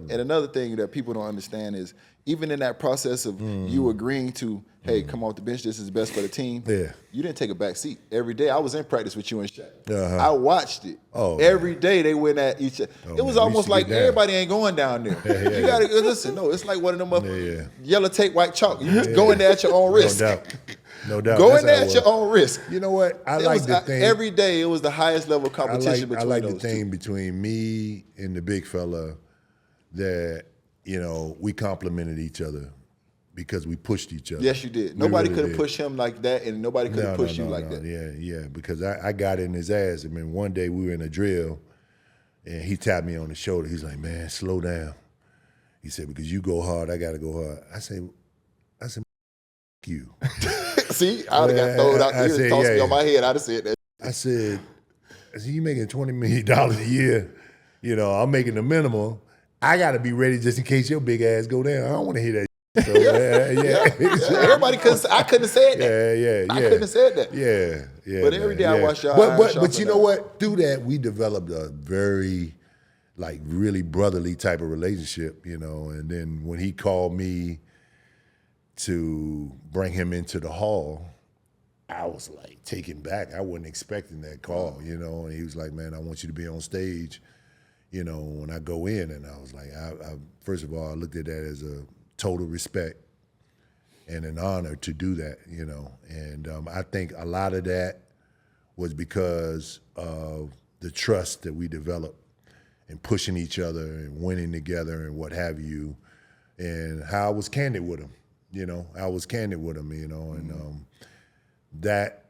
And another thing that people don't understand is even in that process of you agreeing to, hey, come off the bench, this is best for the team. Yeah. You didn't take a back seat. Every day I was in practice with you and Shaq. Uh-huh. I watched it. Oh, every day they went at each other. It was almost like everybody ain't going down there. You got to listen. No, it's like one of them yellow tape, white chalk. You go in there at your own risk. No doubt. Go in there at your own risk. You know what? I like the thing. Every day it was the highest level of competition between those two. I like the thing between me and the big fella that, you know, we complimented each other because we pushed each other. Yes, you did. Nobody could have pushed him like that, and nobody could have pushed you like that. Yeah, because I got in his ass. I mean, one day we were in a drill, and he tapped me on the shoulder. He's like, man, slow down. He said, because you go hard, I got to go hard. I said, you. See, I would have got thrown out. He would have tossed me on my head. I'd have said that. I said, you making $20 million a year. You know, I'm making the minimum. I got to be ready just in case your big ass go down. I don't want to hear that. So, Everybody couldn't. I couldn't have said that. I couldn't have said that. Yeah. But every day I watch y'all. But you know what? Through that, we developed a very, like, really brotherly type of relationship. You know, and then when he called me to bring him into the hall, I was like taken back. I wasn't expecting that call, you know. And he was like, man, I want you to be on stage, you know, when I go in. And I was like, I first of all, I looked at that as a total respect and an honor to do that, you know. And I think a lot of that was because of the trust that we developed and pushing each other and winning together and what have you, and how I was candid with him. You know, I was candid with him, you know, and that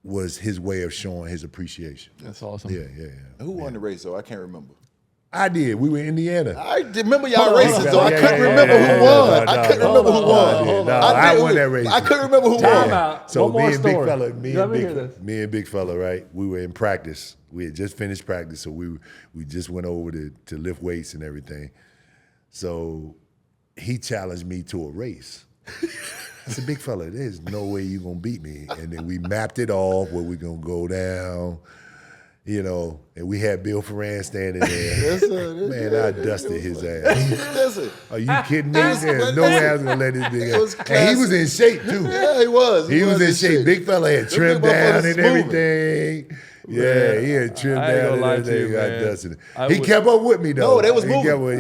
was his way of showing his appreciation. That's awesome. Yeah. Who won the race, though? I can't remember. I did. We were in Indiana. I remember y'all races, though. I couldn't remember who won. I couldn't remember who won. I won that race. I couldn't remember who won. Out. So me and big fella, right? We were in practice. We had just finished practice, so we just went over to lift weights and everything. So he challenged me to a race. I said, big fella, there's no way you're going to beat me. And then we mapped it off where we're going to go down, you know, and we had Bill Ferran standing there. Man, I dusted his ass. Are you kidding me? There's no way I was going to let this big ass. And he was in shape, too. Yeah, he was. He was in shape. Big fella had trimmed down and everything. Yeah, he had trimmed down and everything. I dusted it. He kept up with me, though. No, they was moving.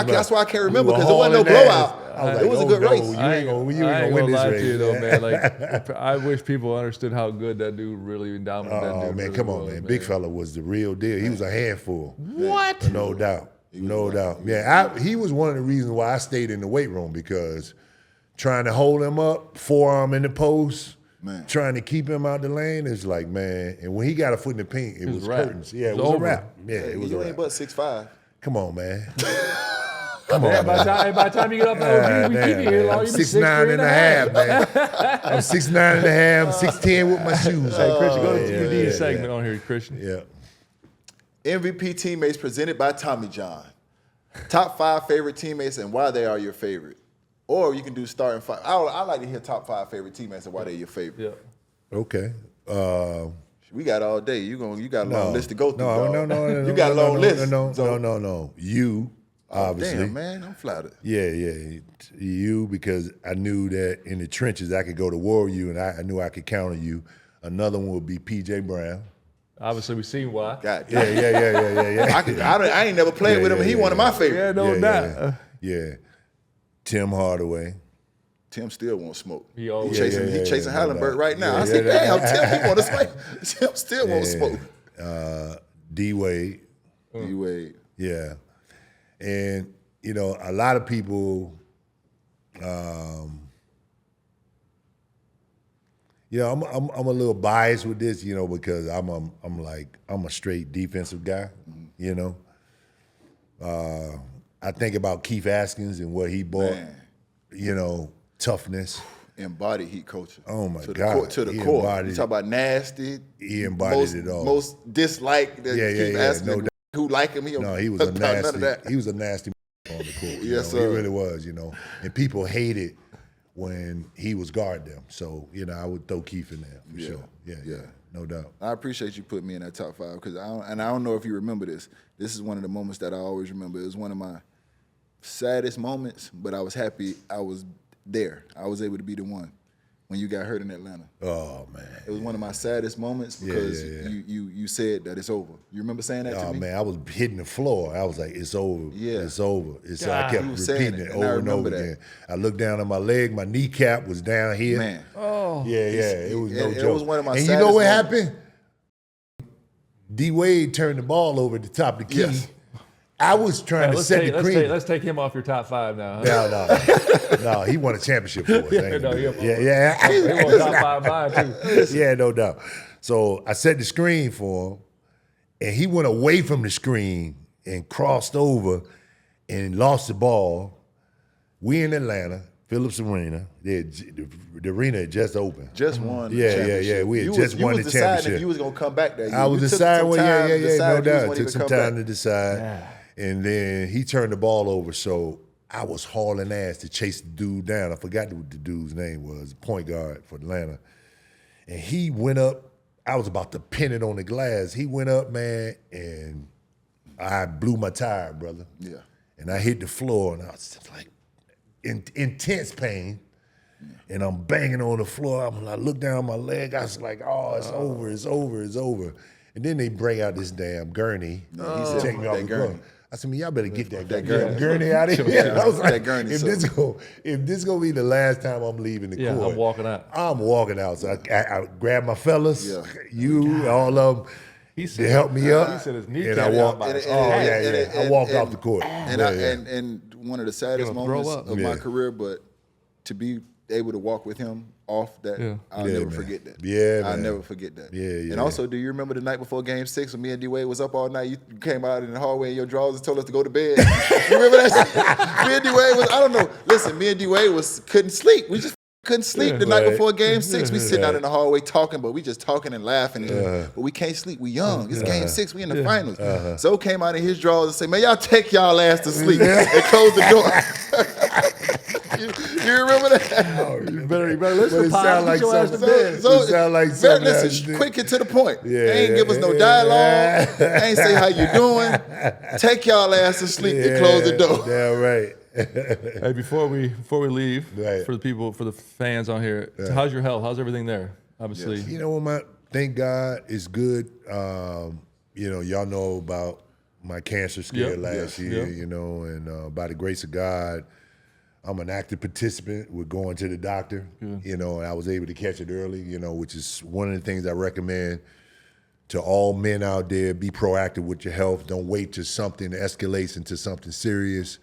That's why I can't remember, because it wasn't no blowout. It was a good race. You ain't gonna win this race. You though, man. Like, I wish people understood how good that dude really dominated. Oh, man, really come on, man. Big fella was the real deal. He was a handful. What? No doubt. No doubt. Yeah, he was one of the reasons why I stayed in the weight room, because trying to hold him up, forearm in the post, trying to keep him out the lane, is like, man. And when he got a foot in the paint, it was curtains. Yeah, it was a wrap. Yeah, it was a wrap. You ain't but 6'5". Come on, man. Come on, by the time you get up there, we keep you here long. I'm 6'9" and a half, man. I'm 6'9" and a half, 6'10" with my shoes. Hey, Christian, go to the TD segment on here, Christian. Yeah. MVP teammates presented by Tommy John. Top 5 favorite teammates and why they are your favorite. Or you can do starting 5. I like to hear top 5 favorite teammates and why they're your favorite. Yeah. Okay. We got all day. You got a long list to go through. No. You got a long list. No. You. Obviously. Damn, man, I'm flattered. Yeah. You, because I knew that in the trenches I could go to war with you, and I knew I could counter you. Another one would be P.J. Brown. Obviously, we seen why. God, yeah. I ain't never played with him, and he one of my favorites. Yeah, no doubt. Yeah. Tim Hardaway. Tim still won't smoke. He chasing Hallenberg right now. I say, damn, Tim, he want to smoke. Tim still won't smoke. D-Wade. D-Wade. Yeah. And, you know, a lot of people, you know, I'm a little biased with this, you know, because I'm a straight defensive guy, you know. I think about Keith Askins and what he brought, you know, toughness. Embodied heat culture. Oh my God. To the core. You talk about nasty. He embodied it all. Most disliked. Keith Askins. No doubt. Who like him? He was a nasty. None of that. He was a nasty on the court. Yes, sir. He really was. You know, and people hated when he was guarding them. So you know, I would throw Keith in there for sure. Yeah, no doubt. I appreciate you putting me in that top 5 because I don't know if you remember this. This is one of the moments that I always remember. It was one of my saddest moments, but I was happy I was there. I was able to be the one when you got hurt in Atlanta. Oh man, it was one of my saddest moments because you said that it's over. You remember saying that to me? Oh man, I was hitting the floor. I was like, "It's over. Yeah. It's over." I kept repeating it and I over and over remember again. I looked down at my leg. My kneecap was down here. Man, It was no joke. It was one of my and saddest you know what moments. happened? D Wade turned the ball over at the top of the key. Yes. I was trying to set the cream. Let's take him off your top 5 now. Huh? No, he won a championship for us. He won top 5 mine too. Yeah, no doubt. So I set the screen for him, and he went away from the screen and crossed over and lost the ball. We in Atlanta, Phillips Arena. The arena had just opened. Just won. Yeah. We had just won the deciding championship. if you was gonna come back that year. I was deciding. No doubt. It took some time to decide. Yeah. And then he turned the ball over, so I was hauling ass to chase the dude down. I forgot what the dude's name was, the point guard for Atlanta. And he went up. I was about to pin it on the glass. He went up, man, and I blew my tire, brother. Yeah. And I hit the floor, and I was just like in intense pain. Yeah. And I'm banging on the floor. I look down my leg. I was like, oh, it's over, it's over, it's over. And then they bring out this damn gurney. He said, take me off the gurney. floor. I said, man, y'all better get that gurney. gurney out of here. I was like, that gurney, if this gonna be the last time I'm leaving the court, I'm walking out. I'm walking out. So I grabbed my fellas, Yeah. all of them. He said, They helped me up, He said his and kneecap I walked. out. I walked off the court. And one of the saddest Gonna throw moments up. of my career, but to be able to walk with him off that, I'll never forget that. Yeah, I'll man. never forget that. Yeah. And also, do you remember the night before Game 6 when me and D-Wade was up all night? You came out in the hallway in your drawers and told us to go to bed. You remember that? Me and D-Wade was, I don't know. Listen, me and D-Wade couldn't sleep. We just couldn't sleep the night before Game 6. We sitting out in the hallway talking, but we just talking and laughing. But we can't sleep. We young. It's Game 6. We in the finals. So came out in his drawers and said, man, y'all take y'all ass to sleep and close the door. You remember that? You better listen. It sound like something. It sound like something. Listen, quick and to the point. They ain't give us no dialogue. They ain't say how you doing. Take y'all ass to sleep and close the door. Damn right. Hey, before we leave, Right. for the fans on here, so how's your health? How's everything there? Obviously, You know what, thank God it's good. Y'all know about my cancer scare last year, and by the grace of God, I'm an active participant with going to the doctor, and I was able to catch it early, which is one of the things I recommend to all men out there. Be proactive with your health. Don't wait till something escalates into something serious.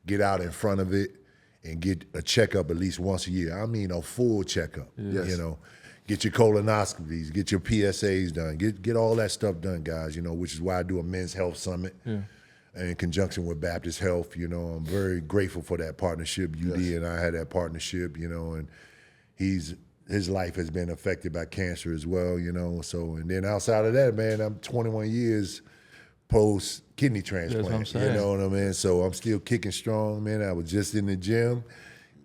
Get out in front of it and get a checkup at least once a year. I mean a full checkup, Get your colonoscopies, get your PSAs done, get all that stuff done, guys, which is why I do a men's health summit. In conjunction with Baptist Health, I'm very grateful for that partnership. UD and I had that partnership, and his life has been affected by cancer as well, So, and then outside of that, man, I'm 21 years post kidney transplant. That's what I'm saying. You know what I mean? So I'm still kicking strong, man. I was just in the gym,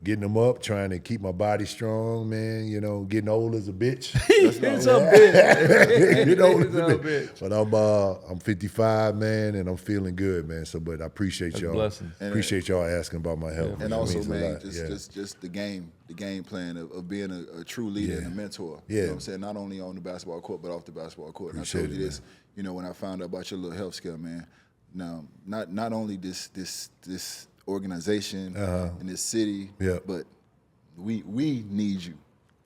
getting them up, trying to keep my body strong, man. Getting old as a bitch. It's a bitch. Getting old as a It's a bitch. But I'm 55, man, and I'm feeling good, man. So, but I appreciate y'all. Blessings. Appreciate y'all asking about my health. And It also, means a man, lot. just the game plan of being a true leader and a mentor. You know what I'm saying? Not only on the basketball court, but off the basketball court. And I told you this, when I found out about your little health scare, man. Now, not only this organization in this city, but we need you.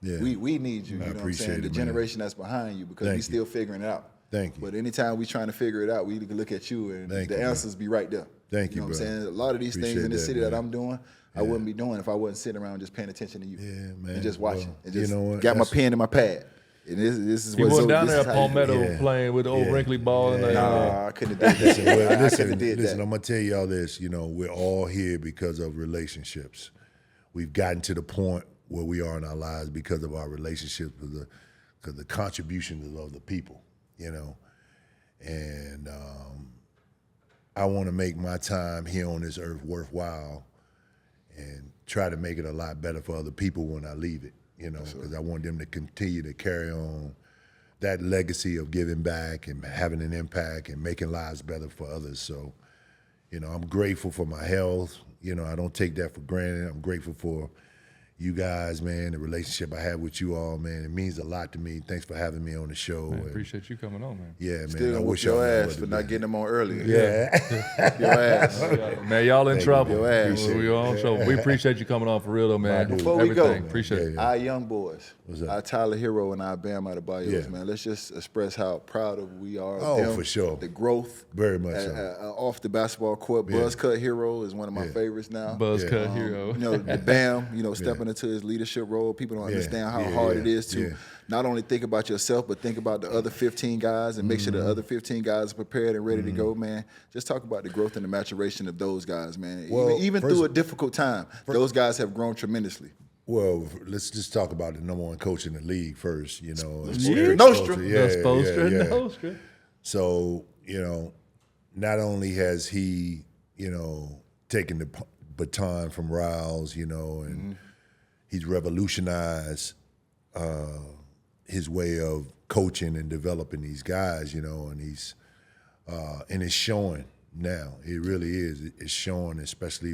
Yeah. We need you. You know what I'm appreciate saying? it, The man. generation that's behind you, because Thank we you. still figuring it out. Thank you. But anytime we trying to figure it out, we can look at you and Thank the you, answers be right there. Thank you, know what bro. I'm saying? A lot of these things Appreciate in the that, city man. that I'm doing, I wouldn't be doing if I wasn't sitting around just paying attention to you. Yeah, man. And just watching. Well, And just you know what? got my That's- pen and my pad. And this is You what's went down this there is at how you do it. Palmetto playing with the old wrinkly ball. And Nah, I couldn't have did that. Well, I couldn't listen, have did I'm that. gonna tell y'all this. We're all here because of relationships. We've gotten to the point where we are in our lives because of our relationships, because the contributions of the people. And I want to make my time here on this earth worthwhile, and try to make it a lot better for other people when I leave it. Because I want them to continue to carry on that legacy of giving back and having an impact and making lives better for others. So, I'm grateful for my health. You know, I don't take that for granted. I'm grateful for you guys, man, the relationship I have with you all, man. It means a lot to me. Thanks for having me on the show. Man, appreciate you coming on, man. Yeah, man. Still I whoop wish your y'all ass for not getting them on earlier. Yeah. Your ass. Man, y'all in trouble. Your ass. We on, so we appreciate you coming on for real, though, man. Before we go, Appreciate it. Our young boys, What's up? our Tyler Hero and our Bam Adebayo's, Yeah. man. Let's just express how proud of we are of Oh, them, for sure. the growth. Very much so. Off the basketball court. Buzz Cut Hero is one of my favorites now. Buzz Cut Hero. You know, the Bam, you know, stepping into his leadership role. People don't understand how hard it is to not only think about yourself, but think about the other 15 guys and make sure the other 15 guys are prepared and ready to go, man. Just talk about the growth and the maturation of those guys, man. Well, even through a difficult time, those guys have grown tremendously. Well, let's just talk about the number one coach in the league first, you know. Nostra. Nostra. So, you know, not only has he, you know, taken the baton from Riles, you know, and he's revolutionized his way of coaching and developing these guys, you know, and and it's showing now. It really is. It's showing, especially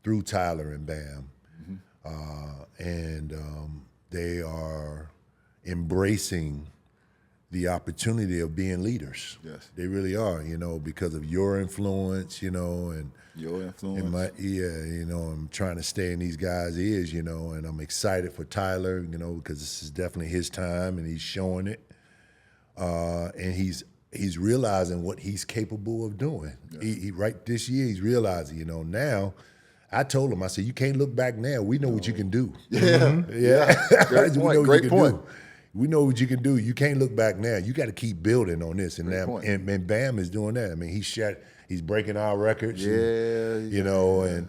through Tyler and Bam. They are embracing the opportunity of being leaders. Yes. They really are, you know, because of your influence, you know, and Your influence. you know, I'm trying to stay in these guys' ears, you know, and I'm excited for Tyler, you know, because this is definitely his time and he's showing it. And he's realizing what he's capable of doing. Yes. He right this year, he's realizing, you know, now. I told him, I said, you can't look back now. We know what you can do. Yeah. Great point. Great point. We know what you can do. You can't look back now. You got to keep building on this. And Bam is doing that. I mean, he's breaking our records. You know, and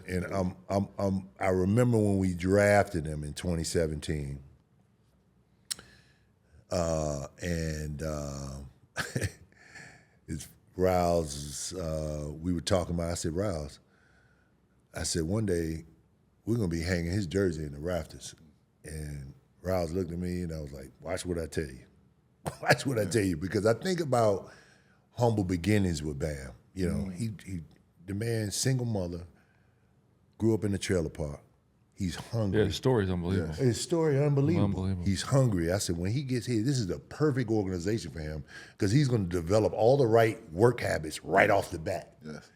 I remember when we drafted him in 2017. It's Riles. We were talking about. I said, Riles. I said, one day we're gonna be hanging his jersey in the rafters. And Riles looked at me and I was like, watch what I tell you. Watch what I tell you. Because I think about humble beginnings with Bam. You know, the man, single mother, grew up in a trailer park. He's hungry. Yeah, his story's unbelievable. His story unbelievable. Unbelievable. He's hungry. I said, when he gets here, this is the perfect organization for him because he's gonna develop all the right work habits right off the bat. Yes.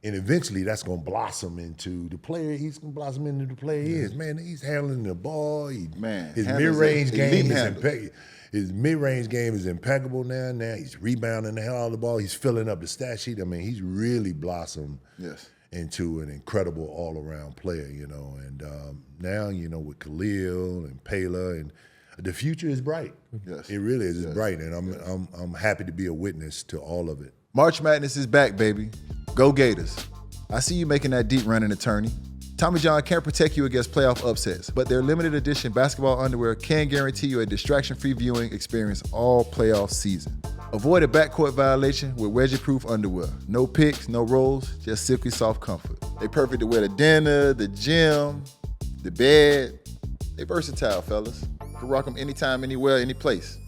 And eventually that's going to blossom into the player. He's going to blossom into the player he is. Man, he's handling the ball. His mid-range game is impeccable. His mid-range game is impeccable now. Now he's rebounding the hell out of the ball. He's filling up the stat sheet. I mean, he's really blossomed into an incredible all-around player, you know. And now, you know, with Khalil and Pela, and the future is bright. Yes. It really is. It's bright, and I'm happy to be a witness to all of it. March Madness is back, baby. Go Gators. I see you making that deep running, attorney. Tommy John can't protect you against playoff upsets, but their limited edition basketball underwear can guarantee you a distraction-free viewing experience all playoff season. Avoid a backcourt violation with wedgie-proof underwear. No picks, no rolls, just silky soft comfort. They perfect to wear to dinner, the gym, the bed. They versatile, fellas. You can rock them anytime, anywhere, any place.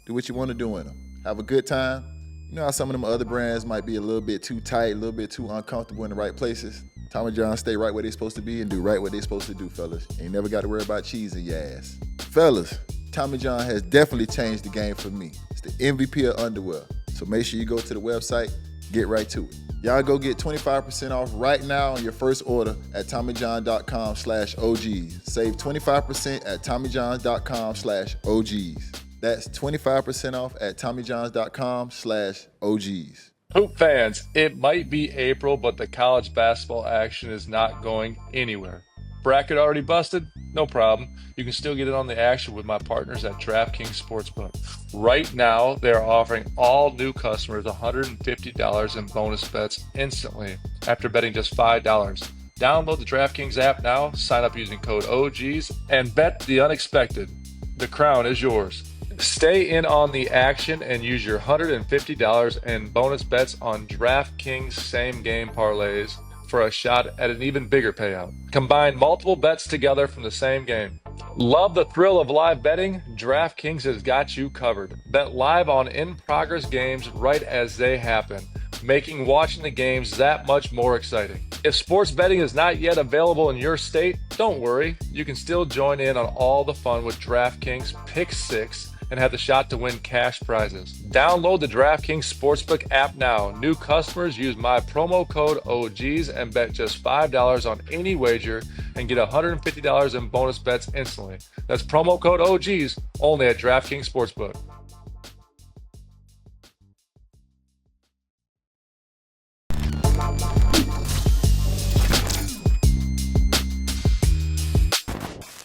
Do what you want to do in them. Have a good time. You know how some of them other brands might be a little bit too tight, a little bit too uncomfortable in the right places? Tommy John stay right where they're supposed to be and do right what they're supposed to do, fellas. Ain't never got to worry about cheese in your ass. Fellas, Tommy John has definitely changed the game for me. It's the MVP of underwear. So make sure you go to the website, get right to it. Y'all go get 25% off right now on your first order at TommyJohn.com/OGs. Save 25% at TommyJohn.com/OGs. That's 25% off at TommyJohns.com/OGs. Hoop fans, it might be April, but the college basketball action is not going anywhere. Bracket already busted? No problem. You can still get in on the action with my partners at DraftKings Sportsbook. Right now, they are offering all new customers $150 in bonus bets instantly after betting just $5. Download the DraftKings app now, sign up using code OGs, and bet the unexpected. The crown is yours. Stay in on the action and use your $150 in bonus bets on DraftKings same-game parlays for a shot at an even bigger payout. Combine multiple bets together from the same game. Love the thrill of live betting? DraftKings has got you covered. Bet live on in-progress games right as they happen. making watching the games that much more exciting. If sports betting is not yet available in your state, don't worry. You can still join in on all the fun with DraftKings Pick 6 and have the shot to win cash prizes. Download the DraftKings Sportsbook app now. New customers use my promo code OGs and bet just $5 on any wager and get $150 in bonus bets instantly. That's promo code OGs only at DraftKings Sportsbook.